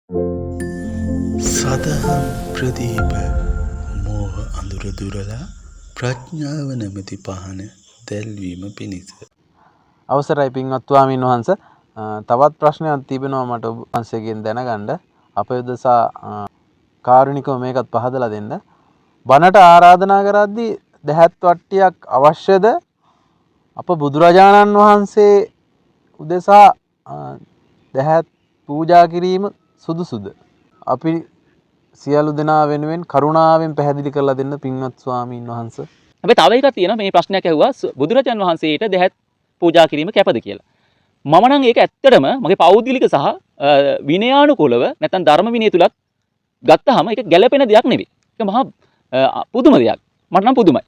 සදහම් ප්‍රදීප මෝහ අඳුර දුරලා ප්‍රඥාව නැමැති පහන දැල්වීම පිණිස. අවසරයි පින්වත් ස්වාමීන් වහන්ස. තවත් ප්‍රශ්නයක් තිබෙනවා මට ඔබ වහන්සේගෙන් දැනගන්න. අප යොදසා කාරුණිකව මේකත් පහදලා දෙන්න. බණට ආරාධනා කරද්දී දැහැත් වට්ටියක් අවශ්‍යද? අප බුදුරජාණන් වහන්සේ උදෙසා දැහැත් පූජා කිරීම සුදුසුද? අපි සියලු දෙනා වෙනුවෙන් කරුණාවෙන් පැහැදිලි කරලා දෙන්න පින්වත් ස්වාමීන් වහන්සේ. අපි තව එකක් තියෙනවා මේ ප්‍රශ්නයක් ඇහුවා බුදුරජාන් වහන්සේට දැහැත් පූජා කිරීම කැපද කියලා. මම නම් ඒක ඇත්තටම මගේ පෞද්ගලික සහ විනයානුකූලව නැත්නම් ධර්ම විනය තුලත් ගත්තාම ඒක ගැළපෙන දෙයක් නෙවෙයි. ඒක මහා පුදුම දෙයක්. මට නම් පුදුමයි.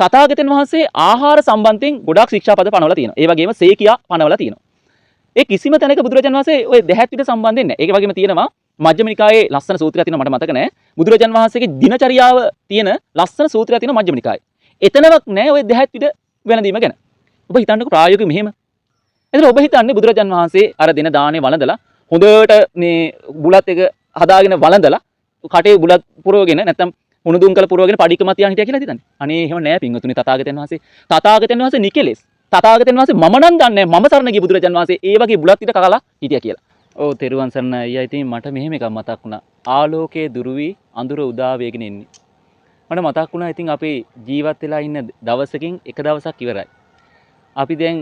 තථාගතයන් වහන්සේ ආහාර සම්බන්ධයෙන් ගොඩාක් ශික්ෂාපද පනවලා තියෙනවා. ඒ වගේම සේකියා පනවලා තියෙනවා. ඒ කිසිම තැනක බුදුරජාන් වහන්සේ ওই දැහැත් පිට සම්බන්ධ වෙන්නේ නැහැ. ඒක වගේම තියෙනවා මජ්ක්‍ධිම නිකායේ ලස්සන සූත්‍රයක් තියෙනවා මට මතක නැහැ. බුදුරජාන් වහන්සේගේ දිනචරියාව තියෙන ලස්සන සූත්‍රයක් තියෙනවා මජ්ක්‍ධිම නිකායේ. එතනවත් නැහැ ওই දැහැත් පිට වෙනදීම ගැන. ඔබ හිතන්නකෝ ප්‍රායෝගිකව මෙහෙම. එතන ඔබ හිතන්නේ බුදුරජාන් වහන්සේ අර දින දානේ වළඳලා හොඳට මේ බුලත් එක හදාගෙන වළඳලා කටේ බුලත් පුරවගෙන නැත්තම් හුණු දුම්කල පුරවගෙන පඩිකම තියන් හිටියා කියලා හිතන්නේ. අනේ එහෙම නෑ පින්වතුනි තථාගතයන් වහන්සේ. තථාගතයන් වහන්සේ නිකලෙස්. තථාගතයන් වහන්සේ මම නම් දන්නේ මම සරණ ගිය බුදුරජාන් වහන්සේ ඒ වගේ බුලත් පිට කකලා හිටියා කියලා. ඔව් තෙරුවන් සරණයි අයියා. ඉතින් මට මෙහෙම එකක් මතක් වුණා. ආලෝකයේ දුරු වී අඳුර උදා වේගෙන එන්නේ. මට මතක් වුණා ඉතින් අපි ජීවත් වෙලා ඉන්න දවසකින් එක දවසක් ඉවරයි. අපි දැන්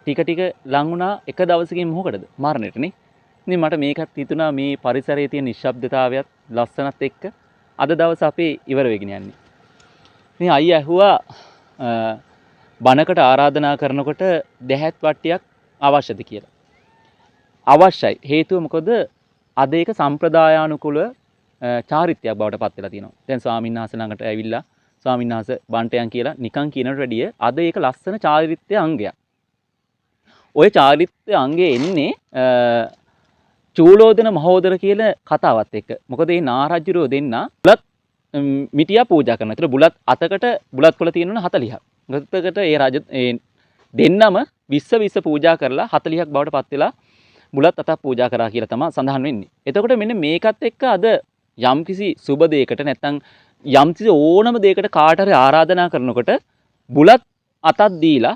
ටික ටික ලං වුණා එක දවසකින් මොකටද? මරණයටනේ. ඉතින් මට මේකත් හිතුණා මේ පරිසරයේ තියෙන නිශ්ශබ්දතාවයත් ලස්සනත් එක්ක අද දවස් අපේ ඉවර වෙගෙන යන්නේ. ඉතින් අයියා ඇහුවා බණකට ආරාධනා කරනකොට දැහැත් වට්ටියක් අවශ්‍යද කියලා. අවශ්‍යයි. හේතුව මොකද? අද ඒක සම්ප්‍රදායානුකූල චාරිත්‍රයක් බවට පත් වෙලා තියෙනවා. දැන් ස්වාමීන් වහන්සේ ළඟට ඇවිල්ලා ස්වාමීන් වහන්සේ බණ්ටයන් කියලා නිකන් කියනට වැඩිය අද ඒක ලස්සන චාරිත්‍රයේ අංගයක්. ওই චාරිත්‍රයේ අංගේ එන්නේ චූලෝදන මහෝදර කියන කතාවත් එක්ක. මොකද මේ නාරජ්ජුරෝ දෙන්න බුලත් මිටියා පූජා කරනවා. ඒතර බුලත් අතකට බුලත් කොළ තියෙනවනේ 40ක්. ගතකට ඒ රජ දෙන්නම 20 පූජා කරලා 40ක් බවට පත් වෙලා බුලත් අතක් පූජා කරා කියලා තමයි සඳහන් වෙන්නේ. එතකොට මෙන්න මේකත් එක්ක අද යම්කිසි සුබ දෙයකට නැත්නම් යම්කිසි ඕනම දෙයකට කාට හරි ආරාධනා කරනකොට බුලත් අතක් දීලා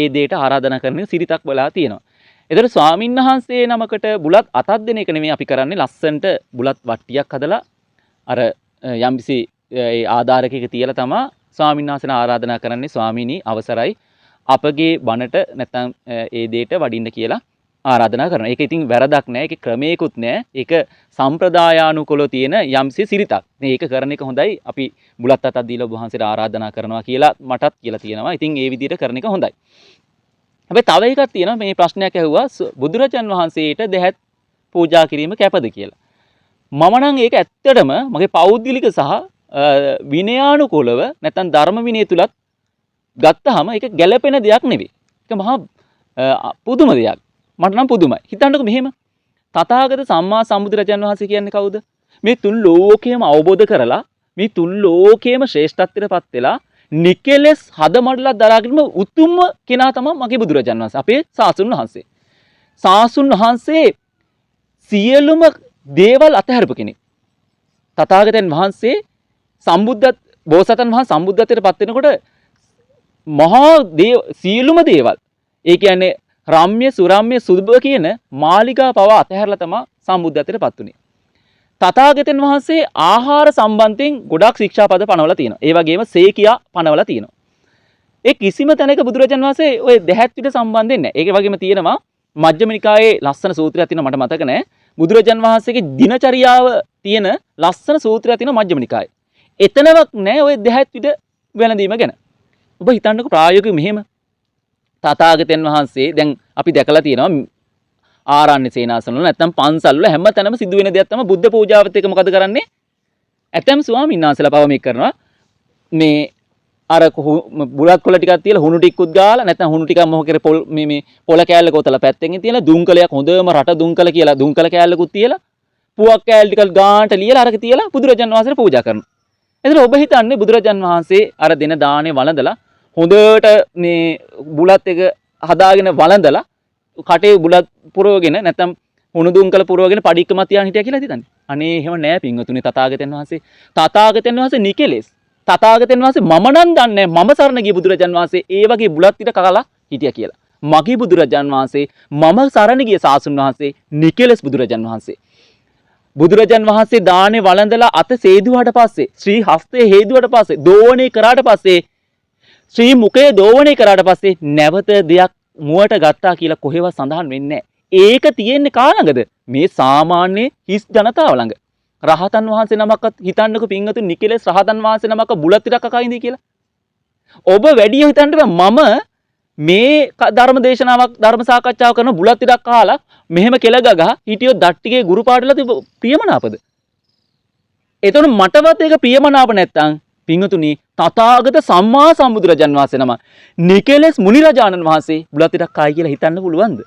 ඒ දෙයට ආරාධනා කරන සිරිතක් වෙලා තියෙනවා. ඒතර ස්වාමීන් වහන්සේ නමකට බුලත් අතක් දෙන එක නෙමෙයි අපි කරන්නේ ලස්සන්ට බුලත් වට්ටියක් හදලා අර යම්කිසි ඒ ආධාරකයක තියලා තමයි ස්වාමීන් වහන්සේලා ආරාධනා කරන්නේ ස්වාමීනි අවසරයි අපගේ බණට නැත්නම් ඒ දෙයට වඩින්න කියලා ආරාධනා කරනවා. ඒක ඉතින් වැරදක් නෑ. ඒක ක්‍රමයකුත් නෑ. ඒක සම්ප්‍රදායානුකූලව තියෙන යම්සි සිරිතක්. ඉතින් ඒක කරන එක හොඳයි. අපි බුලත් අතක් දීලා ඔබ වහන්සේට ආරාධනා කරනවා කියලා මටත් කියලා තියෙනවා. ඉතින් ඒ විදිහට කරන එක හොඳයි. හැබැයි තව එකක් තියෙනවා. මේ ප්‍රශ්නයක් ඇහුවා බුදුරජාන් වහන්සේට දැහැත් පූජා කිරීම කැපද කියලා. මම නම් ඒක ඇත්තටම මගේ පෞද්ගලික සහ විනයානුකූලව නැත්නම් ධර්ම විනය තුලත් ගත්තාම ඒක ගැළපෙන දෙයක් නෙවෙයි. ඒක මහා පුදුම දෙයක්. මට නම් පුදුමයි. හිතන්නකෝ මෙහෙම. තථාගත සම්මා සම්බුදුරජාණන් වහන්සේ කියන්නේ කවුද? මේ තුන් ලෝකයම අවබෝධ කරලා මේ තුන් ලෝකයේම ශ්‍රේෂ්ඨත්වයටපත් වෙලා නිකලස් හදමඩලා දරාගෙනම උතුම්ම කෙනා තමයි මගේ බුදුරජාණන් වහන්සේ. අපේ සාසුන් වහන්සේ. සාසුන් වහන්සේ සියලුම දේවල් අතහැරපු කෙනෙක්. තථාගතයන් වහන්සේ බෝසතන් වහන්සේ සම්බුද්ධත්වයටපත් වෙනකොට මහා සියලුම දේවල් ඒ කියන්නේ රම්‍ය සුරම්‍ය සුභ කියන මාලිගා පවා අතහැරලා තමයි සම්බුද්ධත්වයටපත් උනේ. තථාගතයන් වහන්සේ ආහාර සම්බන්ධයෙන් ගොඩක් ශික්ෂාපද පනවලා තියෙනවා. ඒ වගේම සේකියා පනවලා තියෙනවා. ඒ කිසිම තැනක බුදුරජාන් වහන්සේ ওই දැහැත් පිට සම්බන්ධ වෙන්නේ නැහැ. ඒක වගේම තියෙනවා මජ්ක්‍ධිම නිකායේ ලස්සන සූත්‍රයක් තියෙනවා මට මතක නැහැ. බුදුරජාන් වහන්සේගේ දිනචරියාව තියෙන ලස්සන සූත්‍රයක් තියෙනවා මජ්ක්‍ධිම නිකායේ. එතනවත් නැහැ ওই දැහැත් පිට වෙනදීම ගැන. ඔබ හිතන්නකෝ ප්‍රායෝගිකව මෙහෙම තථාගතයන් වහන්සේ දැන් අපි දැකලා තියෙනවා ආරණ්‍ය සේනාසන වල නැත්නම් පන්සල් වල හැම තැනම සිදු වෙන දෙයක් තමයි බුද්ධ පූජාවත් එක මොකද කරන්නේ? ඇතම් ස්වාමීන් වහන්සේලා පව මේක කරනවා. මේ අර බුලත් කොළ ටිකක් තියලා හුණු ටිකකුත් ගාලා නැත්නම් හුණු ටිකක් මොහ කරේ මේ පොළ කෑල්ල කොතලා පැත්තෙන් තියලා දුම්කලයක් හොඳම රට දුම්කල කියලා දුම්කල කෑල්ලකුත් තියලා පුවක් කෑල්ල ටිකක් ගානට ලියලා අරක තියලා බුදුරජාන් වහන්සේට පූජා කරනවා. එතන ඔබ හිතන්නේ බුදුරජාන් වහන්සේ අර දින දානේ වළඳලා හොඳට මේ බුලත් එක හදාගෙන වළඳලා කටේ බුලත් පුරවගෙන නැත්නම් උණුදුම් කළ පුරවගෙන පඩික්කමත් තියාගෙන හිටියා කියලා හිතන්නේ. අනේ එහෙම නෑ පින්වතුනි තථාගතයන් වහන්සේ. තථාගතයන් වහන්සේ නිකලෙස්. තථාගතයන් වහන්සේ මම නම් දන්නේ මම සරණ ගිය බුදුරජාන් වහන්සේ ඒ වගේ බුලත් පිට කකලා හිටියා කියලා. මගේ බුදුරජාන් වහන්සේ මම සරණ ගිය සාසුන් වහන්සේ නිකලෙස් බුදුරජාන් වහන්සේ. බුදුරජාන් වහන්සේ දානේ වළඳලා අත සේදුවාට පස්සේ ශ්‍රී හස්තේ හේදුවට පස්සේ දෝවණේ කරාට පස්සේ ශ්‍රී මුඛය දෝවණේ කරාට පස්සේ නැවත දෙයක් මුවට ගත්තා කියලා කොහෙවත් සඳහන් වෙන්නේ ඒක තියෙන්නේ කා ළඟද? මේ සාමාන්‍ය හිස් ජනතාව ළඟ. රහතන් වහන්සේ නමක්වත් හිතන්නකෝ පින්වතුනි නිකලෙස් රහතන් වහන්සේ නමක බුලත් ටිකක් කකා ඉඳී කියලා. ඔබ වැඩිය හිතන්න මම මේ ධර්ම දේශනාවක් ධර්ම සාකච්ඡාවක් කරන බුලත් ටිකක් කාලා මෙහෙම කෙල ගගහ හිටියොත් දට්ටිගේ ගුරු පාඩලා තිබ ප්‍රියමනාපද? එතකොට මටවත් ඒක ප්‍රියමනාප නැත්තම් පින්වතුනි තථාගත සම්මා සම්බුදුරජාන් වහන්සේ නම නිකලෙස් මුනි රජාණන් වහන්සේ බුලත් ටිකක් කායි කියලා හිතන්න පුළුවන්ද?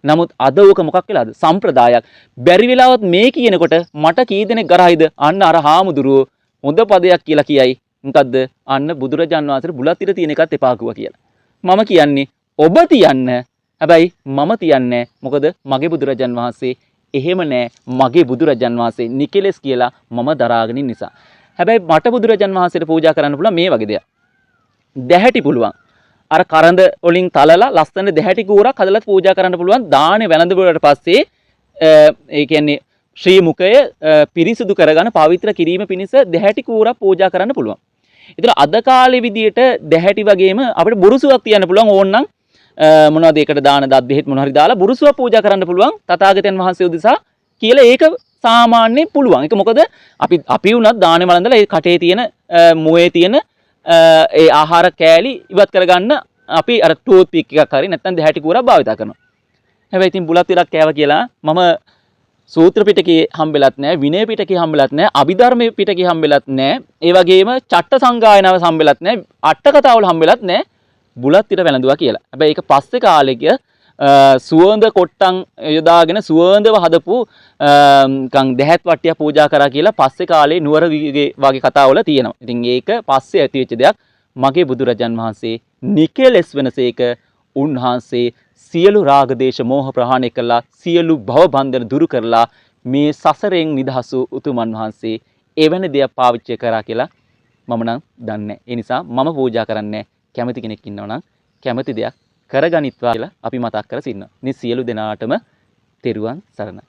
නමුත් අද ඕක මොකක් වෙලාද? සම්ප්‍රදායක්. බැරි වෙලාවත් මේ කියනකොට මට කී දෙනෙක් ගරයිද? අන්න අර හාමුදුරුවෝ හොඳ පදයක් කියලා කියයි. මොකද්ද? අන්න බුදුරජාන් වහන්සේට බුලත් ටික තියෙන එකත් එපා කිව්වා කියලා. මම කියන්නේ ඔබ තියන්න. හැබැයි මම තියන්නේ මොකද මගේ බුදුරජාන් වහන්සේ එහෙම නෑ. මගේ බුදුරජාන් වහන්සේ නිකලෙස් කියලා මම දරාගෙන ඉන්න නිසා. හැබැයි මට බුදුරජාන් වහන්සේට පූජා කරන්න පුළුවන් මේ වගේ දෙයක්. දැහැටි පුළුවන්. අර කරඳ වලින් තලලා ලස්සන දැහැටි කූරක් හදලා පූජා කරන්න පුළුවන්. දානේ වැළඳුවාට පස්සේ ඒ කියන්නේ ශ්‍රී මුඛය පිරිසිදු කරගන්න පවිත්‍ර කිරීම පිණිස දැහැටි කූරක් පූජා කරන්න පුළුවන්. ඒතර අද කාලේ විදියට දැහැටි වගේම අපිට බුරුසුවක් තියන්න පුළුවන් ඕනනම් මොනවද ඒකට දාන දත් බෙහෙත් මොන හරි දාලා බුරුසුවක් පූජා කරන්න පුළුවන් තථාගතයන් වහන්සේ උදෙසා කියලා ඒක සාමාන්‍යයෙන් පුළුවන්. ඒක මොකද අපි උනත් දානේ වළඳලා ඒ කටේ තියෙන මුවේ තියෙන ඒ ආහාර කෑලි ඉවත් කරගන්න අපි අර ටූත් පික් එකක් හරි නැත්නම් දැහැටි කූරක් භාවිත කරනවා. හැබැයි ඉතින් බුලත් ටිකක් කෑවා කියලා මම සූත්‍ර පිටකේ හම්බෙලත් නැහැ, විනය පිටකේ හම්බෙලත් නැහැ, අභිධර්ම පිටකේ හම්බෙලත් නැහැ. ඒ වගේම චට්ට සංගායනාව හම්බෙලත් නැහැ, අට කතාවල හම්බෙලත් නැහැ බුලත් ටික වැළඳුවා කියලා. හැබැයි ඒක පස්සේ කාලෙක සුවඳ කොට්ටම් යොදාගෙන සුවඳව හදපු දැහැත් වට්ටිය පූජා කරා කියලා පස්සේ කාලේ නුවර වගේ කතාවල තියෙනවා. ඉතින් ඒක පස්සේ ඇති වෙච්ච දෙයක්. මගේ බුදුරජාන් වහන්සේ නිකලෙස් වෙනසේක උන්වහන්සේ සියලු රාග දේශ මෝහ ප්‍රහාණය කළා, සියලු භව බන්ධන දුරු කරලා මේ සසරෙන් නිදහස් වූ උතුමන් වහන්සේ එවැනි දෙයක් පාවිච්චි කරා කියලා මම නම් දන්නේ. ඒ නිසා මම පූජා කරන්නේ කැමති කෙනෙක් ඉන්නවා නම් කැමති දෙයක් කරගනිත්වා කියලා අපි මතක් කර සිටිනවා. මේ සියලු දෙනාටම තෙරුවන් සරණයි.